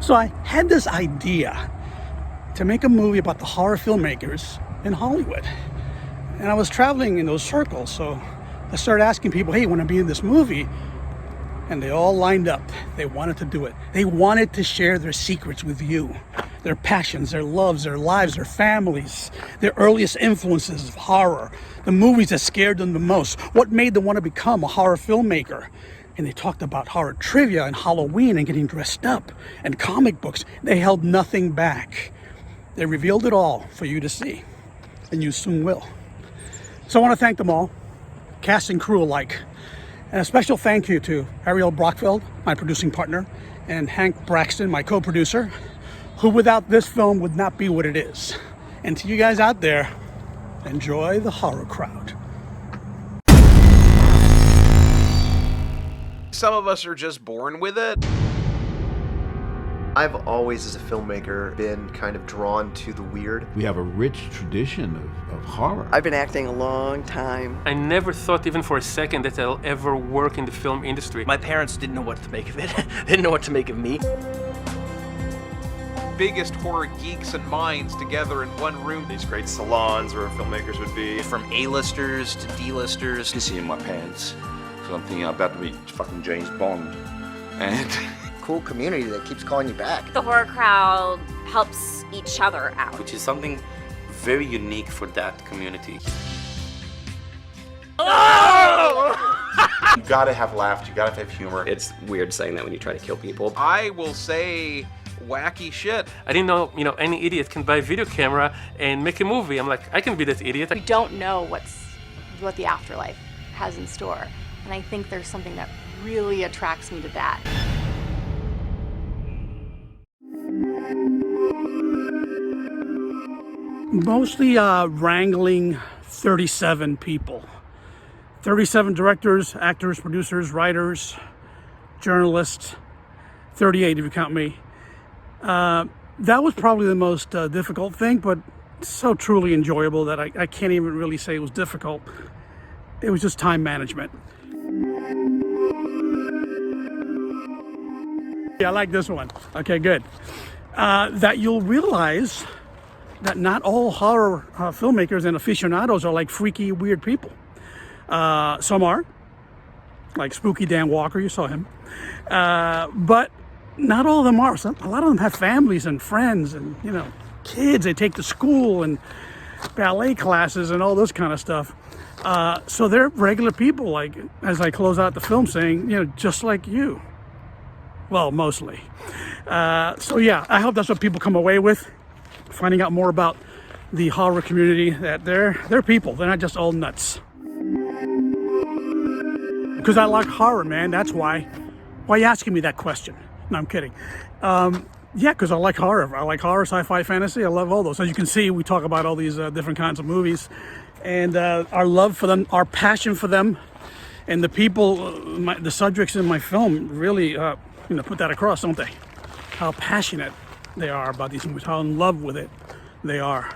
So I had this idea to make a movie about the horror filmmakers in Hollywood. And I was traveling in those circles, so I started asking people, hey, you want to be in this movie? And they all lined up. They wanted to do it. They wanted to share their secrets with you, their passions, their loves, their lives, their families, their earliest influences of horror, the movies that scared them the most, what made them want to become a horror filmmaker. And they talked about horror trivia and Halloween and getting dressed up and comic books. They held nothing back. They revealed it all for you to see, and you soon will. So I want to thank them all, cast and crew alike. And a special thank you to Ariel Brockfeld, my producing partner, and Hank Braxton, my co-producer, who without this film would not be what it is. And to you guys out there, enjoy the horror crowd. Some of us are just born with it. I've always, as a filmmaker, been kind of drawn to the weird. We have a rich tradition of horror. I've been acting a long time. I never thought even for a second that I'll ever work in the film industry. My parents didn't know what to make of it. They didn't know what to make of me. Biggest horror geeks and minds together in one room. These great salons where filmmakers would be. From A-listers to D-listers. Kissing my pants. So I'm thinking I'm about to meet fucking James Bond. And Cool community that keeps calling you back. The horror crowd helps each other out. Which is something very unique for that community. you gotta have laughs, you gotta have humor. It's weird saying that when you try to kill people. I will say wacky shit. I didn't know, any idiot can buy a video camera and make a movie. I'm like, I can be that idiot. We don't know what the afterlife has in store. And I think there's something that really attracts me to that. Mostly wrangling 37 people. 37 directors, actors, producers, writers, journalists, 38 if you count me. That was probably the most difficult thing, but so truly enjoyable that I can't even really say it was difficult. It was just time management. Yeah, I like this one. Okay, good. That you'll realize that not all horror filmmakers and aficionados are like freaky, weird people. Some are, like Spooky Dan Walker, you saw him. But not all of them are. A lot of them have families and friends and, kids they take to school and ballet classes and all this kind of stuff. So they're regular people, like, as I close out the film saying, just like you. Well, mostly. So yeah, I hope that's what people come away with. Finding out more about the horror community, that they're people. They're not just all nuts. Because I like horror, man. That's why. Why are you asking me that question? No, I'm kidding. Yeah, because I like horror. I like horror, sci-fi, fantasy. I love all those. As you can see, we talk about all these different kinds of movies. And our love for them, our passion for them, and the people, the subjects in my film really, put that across, don't they? How passionate they are about these movies, how in love with it they are.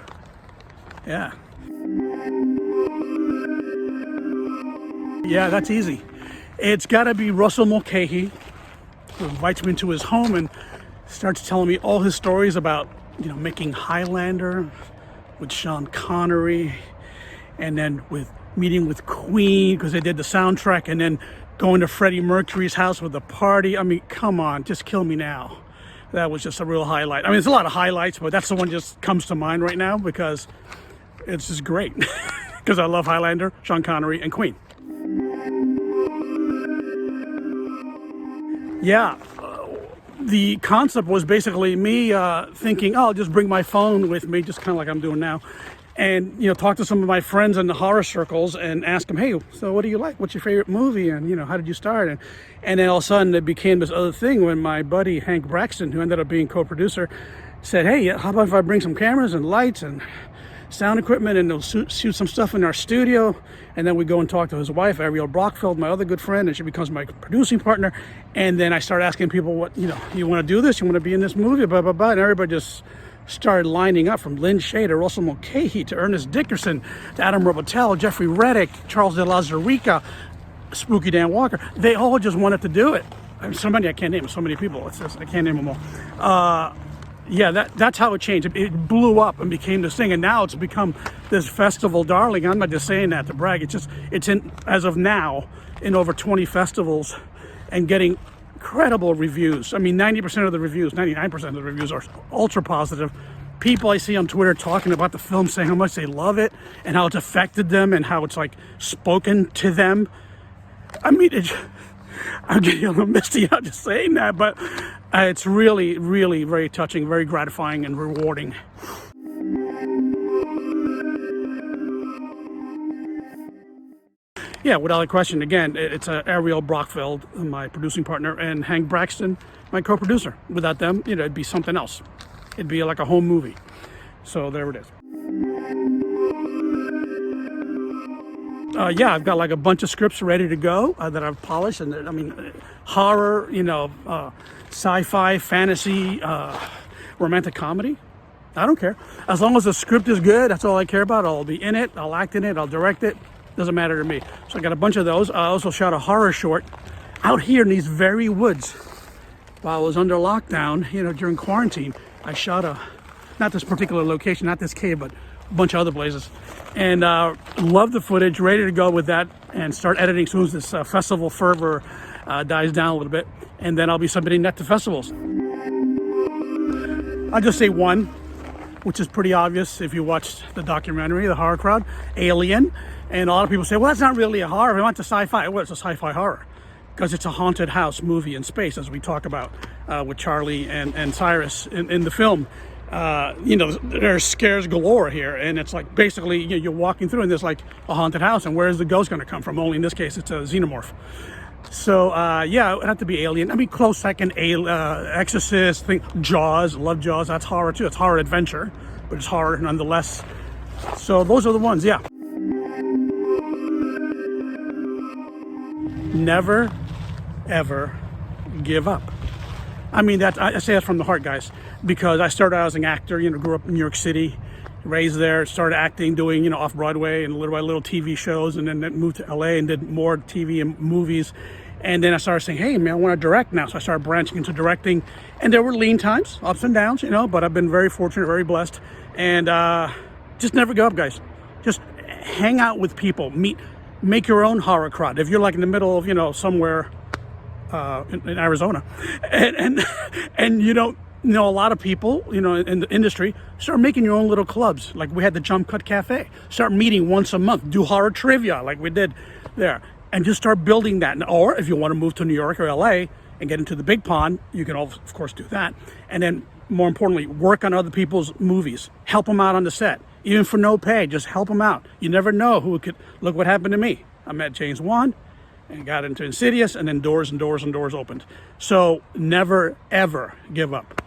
Yeah. Yeah, that's easy. It's got to be Russell Mulcahy, who invites me into his home and starts telling me all his stories about, making Highlander with Sean Connery, and then meeting with Queen because they did the soundtrack, and then going to Freddie Mercury's house with the party. I mean, come on, just kill me now. That was just a real highlight. I mean, there's a lot of highlights, but that's the one just comes to mind right now because it's just great. Because I love Highlander, Sean Connery, and Queen. Yeah, the concept was basically me thinking, I'll just bring my phone with me, just kind of like I'm doing now, and talk to some of my friends in the horror circles and ask them, hey, so what do you like? What's your favorite movie? And how did you start? And then all of a sudden it became this other thing when my buddy Hank Braxton, who ended up being co-producer, said, hey, how about if I bring some cameras and lights and sound equipment and they'll shoot some stuff in our studio, and then we go and talk to his wife, Ariel Brockfeld, my other good friend, and she becomes my producing partner. And then I start asking people, what, you want to do this? You want to be in this movie? Blah, blah, blah. And everybody just started lining up, from Lynn Shay to Russell Mulcahy to Ernest Dickerson to Adam Robitel, Jeffrey Reddick, Charles de Lauzirika, Spooky Dan Walker. They all just wanted to do it. I mean, so many, I can't name so many people. It's just, I can't name them all. Yeah, that's how it changed. It blew up and became this thing, and now it's become this festival darling. I'm not just saying that to brag. It's in, as of now, in over 20 festivals and getting incredible reviews. I mean, 90% of the reviews, 99% of the reviews are ultra positive. People I see on Twitter talking about the film, saying how much they love it and how it's affected them and how it's like spoken to them. I mean, I'm getting a little misty out just saying that, but it's really, really very touching, very gratifying and rewarding. Yeah, without a question. Again, it's Ariel Brockfeld, my producing partner, and Hank Braxton, my co-producer. Without them, it'd be something else. It'd be like a home movie. So there it is. Yeah, I've got like a bunch of scripts ready to go that I've polished, and I mean, horror, sci-fi, fantasy, romantic comedy. I don't care. As long as the script is good, that's all I care about. I'll be in it, I'll act in it, I'll direct it. Doesn't matter to me. So I got a bunch of those. I also shot a horror short out here in these very woods while I was under lockdown, during quarantine. I shot not this particular location, not this cave, but a bunch of other places. And love the footage, ready to go with that and start editing as soon as this festival fervor dies down a little bit. And then I'll be submitting that to festivals. I'll just say one, which is pretty obvious if you watched the documentary, The Horror Crowd, Alien. And a lot of people say, well, that's not really a horror. We want to sci-fi. Well, it's a sci-fi horror because it's a haunted house movie in space, as we talk about with Charlie and Cyrus in the film. There's scares galore here, and it's like basically you're walking through and there's like a haunted house, and where's the ghost going to come from? Only in this case, it's a xenomorph. So yeah, it would have to be Alien. I mean, close second, Exorcist, Jaws. Love Jaws. That's horror too. It's horror adventure, but it's horror nonetheless. So those are the ones. Yeah. Never, ever give up. I mean, I say that from the heart, guys, because I started out as an actor, grew up in New York City, raised there, started acting, doing, off-Broadway and little by little TV shows, and then moved to LA and did more TV and movies. And then I started saying, hey, man, I want to direct now. So I started branching into directing. And there were lean times, ups and downs, but I've been very fortunate, very blessed. And just never give up, guys. Just hang out with people, make your own horror crowd. If you're like in the middle of, somewhere in Arizona, and you don't know a lot of people, in the industry, start making your own little clubs. Like we had the Jump Cut Cafe. Start meeting once a month. Do horror trivia like we did there. And just start building that. Or if you want to move to New York or LA and get into the big pond, you can of course do that. And then more importantly, work on other people's movies. Help them out on the set. Even for no pay, just help them out. You never know who could. Look what happened to me. I met James Wan and got into Insidious, and then doors and doors and doors opened. So never, ever give up.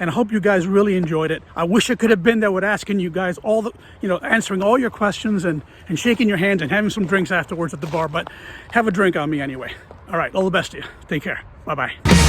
And I hope you guys really enjoyed it. I wish I could have been there with asking you guys all the, answering all your questions and shaking your hands and having some drinks afterwards at the bar. But have a drink on me anyway. All right, all the best to you. Take care. Bye-bye.